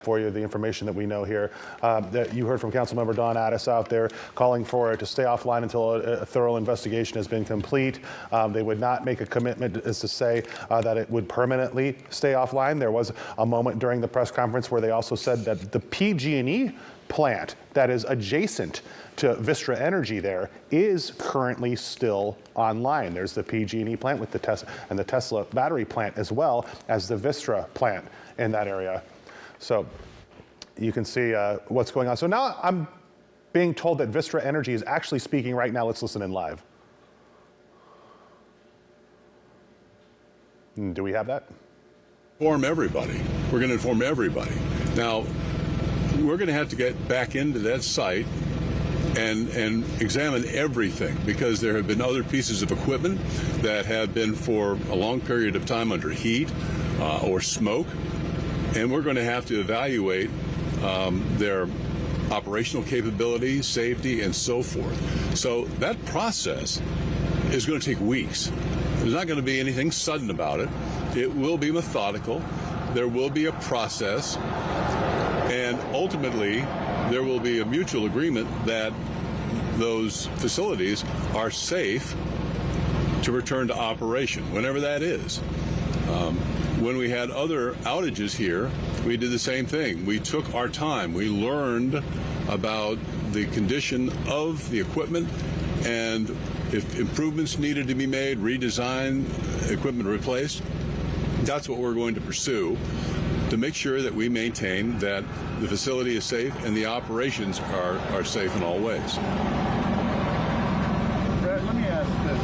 for you the information that we know here. That you heard from Councilmember Don Addis out there calling for it to stay offline until a thorough investigation has been complete. They would not make a commitment as to say that it would permanently stay offline. There was a moment during the press conference where they also said that the PG&E plant that is adjacent to Vistra Energy there is currently still online. There's the PG&E plant with the Tesla battery plant, as well as the Vistra plant in that area. So you can see what's going on. So now I'm being told that Vistra Energy is actually speaking right now. Let's listen in live. Do we have that? Inform everybody. We're going to inform everybody. Now, we're going to have to get back into that site and examine everything, because there have been other pieces of equipment that have been for a long period of time under heat or smoke. And we're going to have to evaluate their operational capabilities, safety, and so forth. So that process is going to take weeks. There's not going to be anything sudden about it. It will be methodical. There will be a process. And ultimately, there will be a mutual agreement that those facilities are safe to return to operation, whenever that is. When we had other outages here, we did the same thing. We took our time. We learned about the condition of the equipment, and if improvements needed to be made, redesigned, equipment replaced, that's what we're going to pursue to make sure that we maintain that the facility is safe and the operations are safe in all ways. Brad, let me ask this.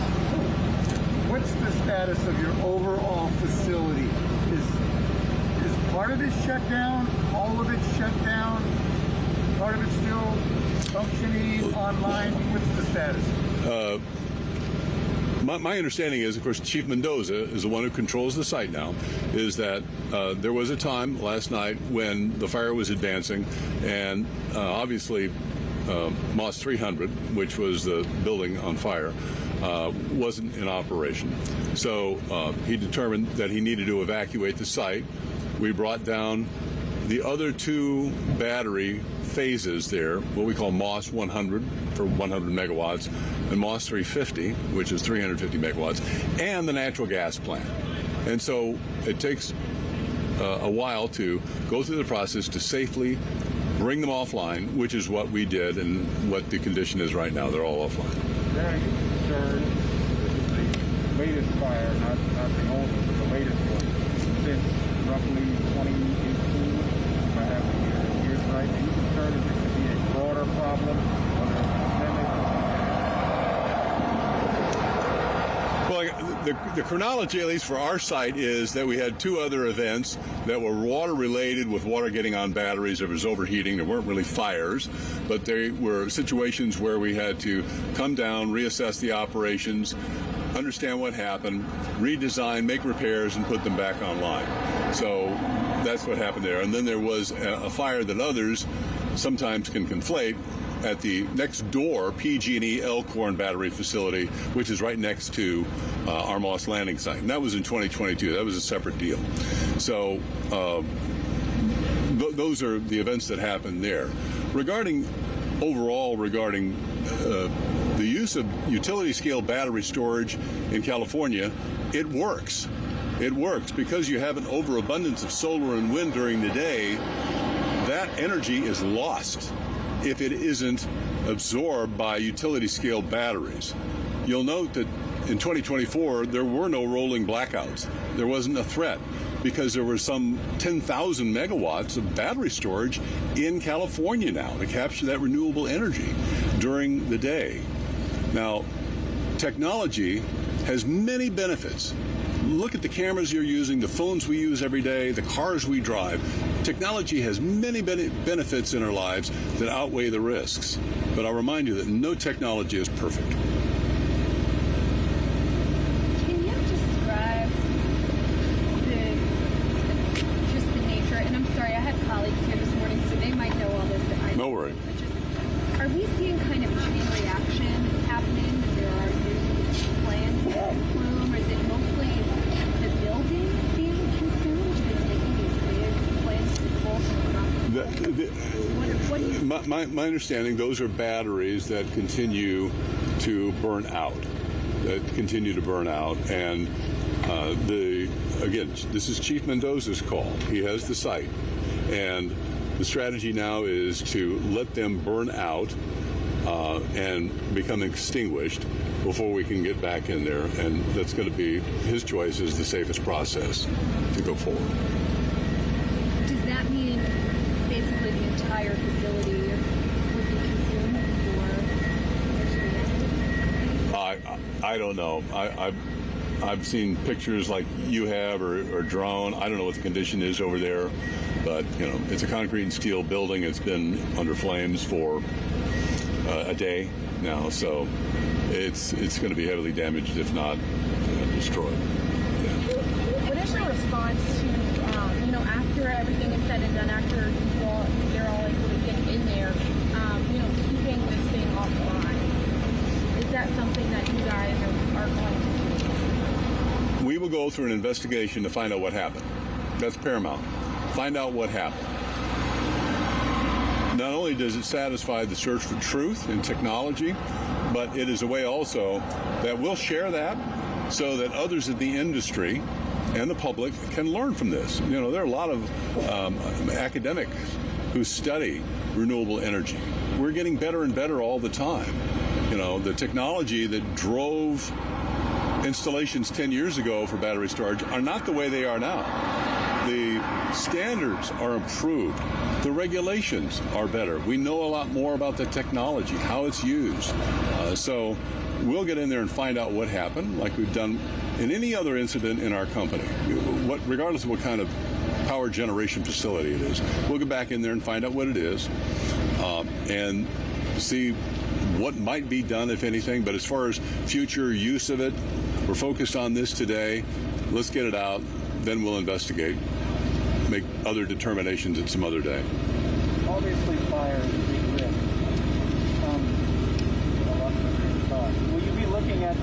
What's the status of your overall facility? Is part of it shut down? All of it shut down? Part of it still functioning online? What's the status? My understanding is, of course, Chief Mendoza is the one who controls the site now, is that there was a time last night when the fire was advancing, and obviously Moss 300, which was the building on fire, wasn't in operation. So he determined that he needed to evacuate the site. We brought down the other two battery phases there, what we call Moss 100 for 100 megawatts, and Moss 350, which is 350 megawatts, and the natural gas plant. And so it takes a while to go through the process to safely bring them offline, which is what we did and what the condition is right now. They're all offline. Very concerned. This is the latest fire, not the oldest, but the latest one, since roughly 2018. If I have the years right. Are you concerned that this could be a broader problem? Well, the chronology, at least for our site, is that we had two other events that were water-related, with water getting on batteries. There was overheating. There weren't really fires, but they were situations where we had to come down, reassess the operations, understand what happened, redesign, make repairs, and put them back online. So that's what happened there. And then there was a fire that others sometimes can conflate at the next door PG&E Elkhorn battery facility, which is right next to our Moss Landing site. And that was in 2022. That was a separate deal. So those are the events that happened there. Regarding the use of utility scale battery storage in California, it works. It works because you have an overabundance of solar and wind during the day. That energy is lost if it isn't absorbed by utility scale batteries. You'll note that in 2024, there were no rolling blackouts. There wasn't a threat because there were some 10,000 megawatts of battery storage in California now to capture that renewable energy during the day. Now, technology has many benefits. Look at the cameras you're using, the phones we use every day, the cars we drive. Technology has many benefits in our lives that outweigh the risks. But I'll remind you that no technology is perfect. Can you describe just the nature, and I'm sorry, I had colleagues here this morning, so they might know all this. No worry. Are we seeing kind of a chain reaction happening? There are new plans that bloom, or is it mostly the building being consumed that's making these big plans to pull from across What do you? My understanding, those are batteries that continue to burn out. And again, this is Chief Mendoza's call. He has the site, and the strategy now is to let them burn out and become extinguished before we can get back in there, and that's going to be his choice is the safest process to go forward. Does that mean basically the entire facility would be consumed for? I don't know. I've seen pictures like you have or drone. I don't know what the condition is over there, but it's a concrete and steel building. It's been under flames for a day now, so it's going to be heavily damaged, if not destroyed. Yeah. What is your response to, after everything is said and done, after they're all able to get in there, keeping this thing offline? Is that something that you guys are going to do? We will go through an investigation to find out what happened. That's paramount. Find out what happened. Not only does it satisfy the search for truth in technology, but it is a way also that we'll share that so that others in the industry and the public can learn from this. There are a lot of academics who study renewable energy. We're getting better and better all the time. The technology that drove installations 10 years ago for battery storage are not the way they are now. The standards are improved. The regulations are better. We know a lot more about the technology, how it's used. So we'll get in there and find out what happened, like we've done in any other incident in our company, regardless of what kind of power generation facility it is. We'll get back in there and find out what it is and see what might be done, if anything. But as far as future use of it, we're focused on this today. Let's get it out, then we'll investigate, make other determinations at some other day. Obviously, fire is a big risk. Will you be looking at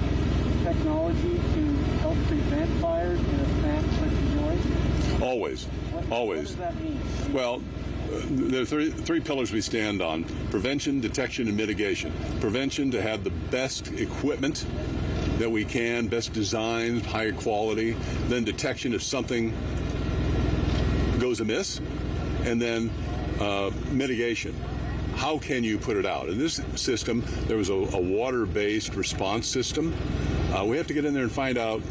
technology to help prevent fires in a plant such as yours? Always. What does that mean? Well, there are three pillars we stand on: prevention, detection, and mitigation. Prevention, to have the best equipment that we can, best design, higher quality. Then detection if something goes amiss. And then mitigation. How can you put it out? In this system, there was a water-based response system. We have to get in there and find out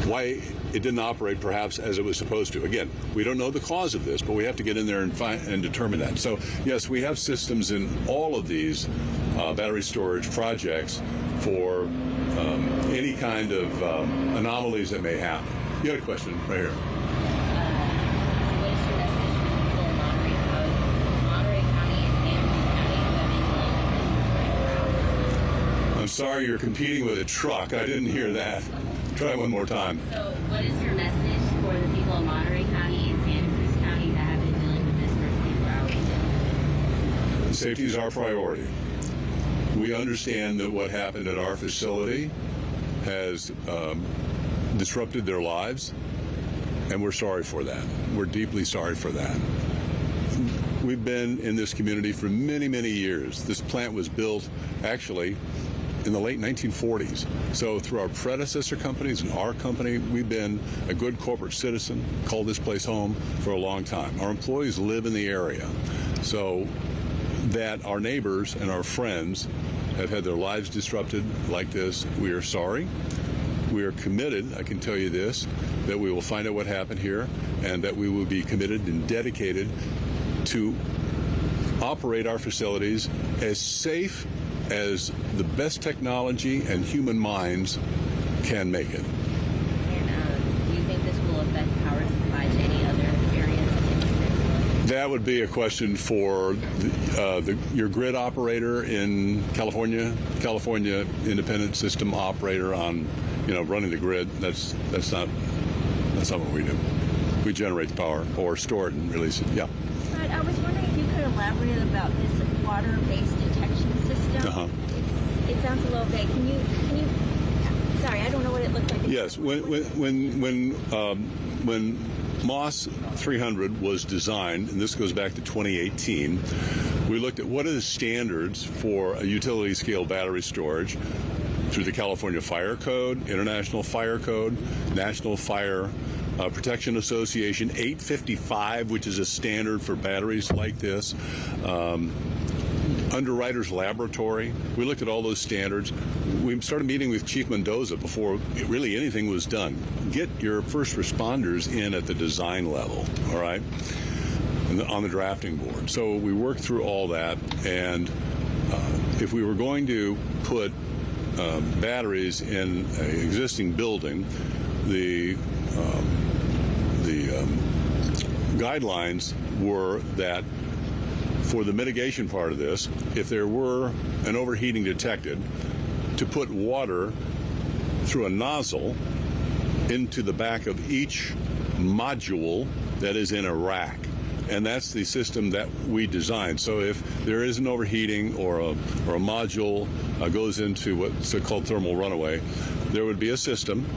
why it didn't operate perhaps as it was supposed to. Again, we don't know the cause of this, but we have to get in there and determine that. So, yes, we have systems in all of these battery storage projects for any kind of anomalies that may happen. You had a question right here. What is your message for people in Monterey County and Santa Cruz County? I'm sorry, you're competing with a truck. I didn't hear that. Try one more time. So what is your message for the people in Monterey County and Santa Cruz County that have been dealing with this for 24 hours? Safety is our priority. We understand that what happened at our facility has disrupted their lives, and we're sorry for that. We're deeply sorry for that. We've been in this community for many, many years. This plant was built actually in the late 1940s. So through our predecessor companies and our company, we've been a good corporate citizen, called this place home for a long time. Our employees live in the area. So that our neighbors and our friends have had their lives disrupted like this, we are sorry. We are committed, I can tell you this, that we will find out what happened here, and that we will be committed and dedicated to operate our facilities as safe as the best technology and human minds can make it. And do you think this will affect power supply to any other areas? That would be a question for your grid operator in California independent system operator on, running the grid. That's not what we do. We generate the power or store it and release it. Yeah. But I was wondering if you could elaborate about this water-based detection system. Uh-huh. It sounds a little vague. Can you? Sorry, I don't know what it looks like. Yes. When Moss 300 was designed, and this goes back to 2018. We looked at what are the standards for a utility scale battery storage through the California Fire Code, International Fire Code, National Fire Protection Association 855, which is a standard for batteries like this. Underwriters Laboratory. We looked at all those standards. We started meeting with Chief Mendoza before really anything was done. Get your first responders in at the design level, all right, and on the drafting board. So we worked through all that, and if we were going to put batteries in an existing building, the guidelines were that for the mitigation part of this, if there were an overheating detected, to put water through a nozzle into the back of each module that is in a rack. And that's the system that we designed. So if there is an overheating or a module goes into what's called thermal runaway, there would be a system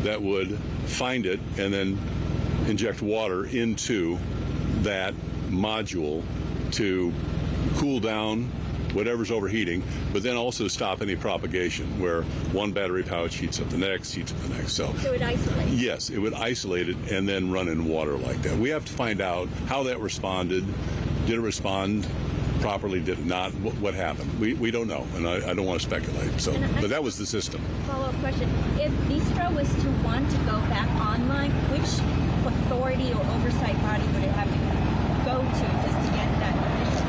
that would find it and then inject water into that module to cool down whatever's overheating, but then also stop any propagation where one battery pouch heats up the next, So it would isolate. Yes, it would isolate it and then run in water like that. We have to find out how that responded. Did it respond properly? Did it not? What happened? We don't know, and I don't want to speculate. So, but that was the system. Follow-up question. If Bistro was to want to go back online, which authority or oversight body would it have to go to just to get that?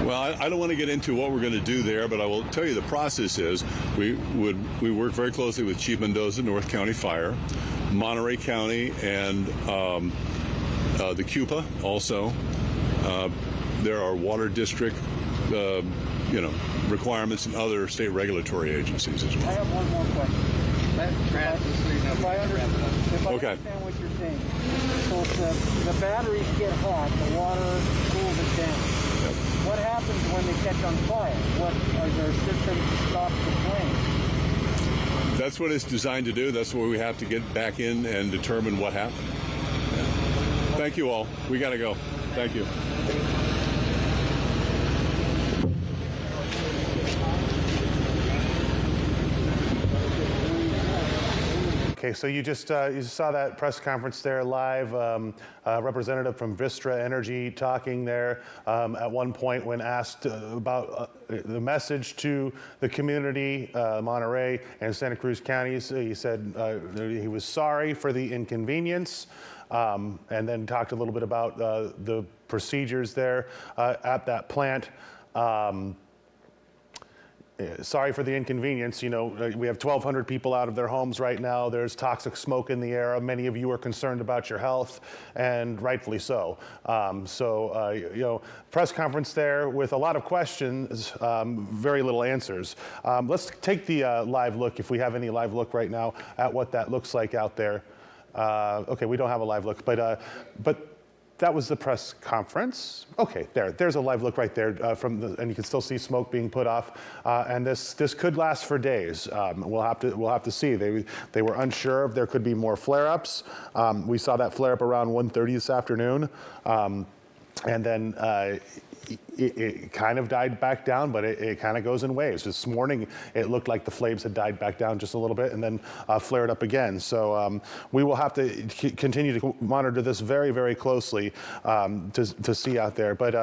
Well, I don't want to get into what we're going to do there, but I will tell you the process is we work very closely with Chief Mendoza, North County Fire, Monterey County, and the CUPA also. There are water district, requirements and other state regulatory agencies as well. I have one more question. If I Okay. understand what you're saying, so if the batteries get hot, the water cools it down. What happens when they catch on fire? What are there systems to stop the flames? That's what it's designed to do. That's where we have to get back in and determine what happened. Yeah. Thank you all. We got to go. Thank you. Okay, so you just you saw that press conference there live. Representative from Vistra Energy talking there at one point when asked about the message to the community, Monterey and Santa Cruz counties. He said he was sorry for the inconvenience, and then talked a little bit about the procedures there at that plant. Sorry for the inconvenience. You know, we have 1,200 people out of their homes right now. There's toxic smoke in the air. Many of you are concerned about your health, and rightfully so. Press conference there with a lot of questions, very little answers. Let's take the live look, if we have any live look right now, at what that looks like out there. Okay, we don't have a live look, but that was the press conference. Okay, there's a live look right there and you can still see smoke being put off. And this could last for days. We'll have to see. They were unsure if there could be more flare-ups. We saw that flare up around 1:30 this afternoon, and then it kind of died back down, but it kind of goes in waves. This morning, it looked like the flames had died back down just a little bit and then flared up again. So we will have to continue to monitor this very, very closely to see out there. But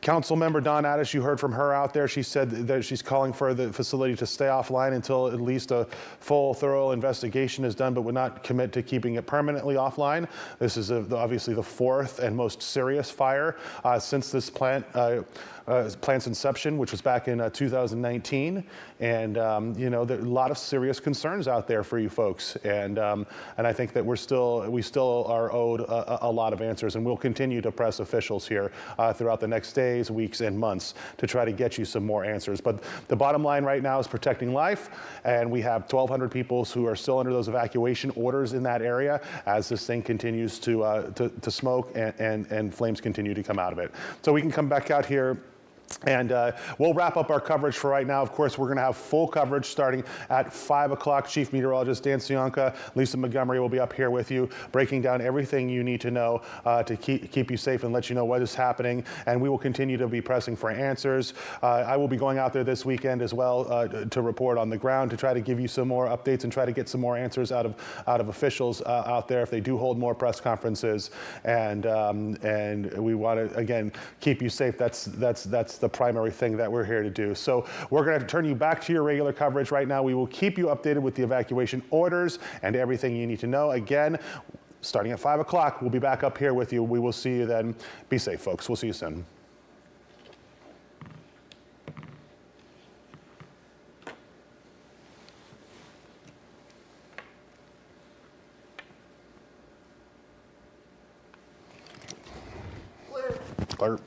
Councilmember Dawn Addis, you heard from her out there. She said that she's calling for the facility to stay offline until at least a full, thorough investigation is done, but would not commit to keeping it permanently offline. This is obviously the fourth and most serious fire since this plant's inception, which was back in 2019. And there are a lot of serious concerns out there for you folks. And I think that we still are owed a lot of answers, and we'll continue to press officials here throughout the next days, weeks, and months to try to get you some more answers. But the bottom line right now is protecting life, and we have 1,200 people who are still under those evacuation orders in that area as this thing continues to smoke and flames continue to come out of it. So we can come back out here And we'll wrap up our coverage for right now. Of course, we're going to have full coverage starting at 5 o'clock. Chief Meteorologist Dan Sionka, Lisa Montgomery will be up here with you, breaking down everything you need to know to keep you safe and let you know what is happening. And we will continue to be pressing for answers. I will be going out there this weekend as well to report on the ground to try to give you some more updates and try to get some more answers out of officials out there if they do hold more press conferences. And we want to, again, keep you safe. That's the primary thing that we're here to do. So we're going to turn you back to your regular coverage right now. We will keep you updated with the evacuation orders and everything you need to know. Again, starting at 5 o'clock, we'll be back up here with you. We will see you then. Be safe, folks. We'll see you soon. Clear.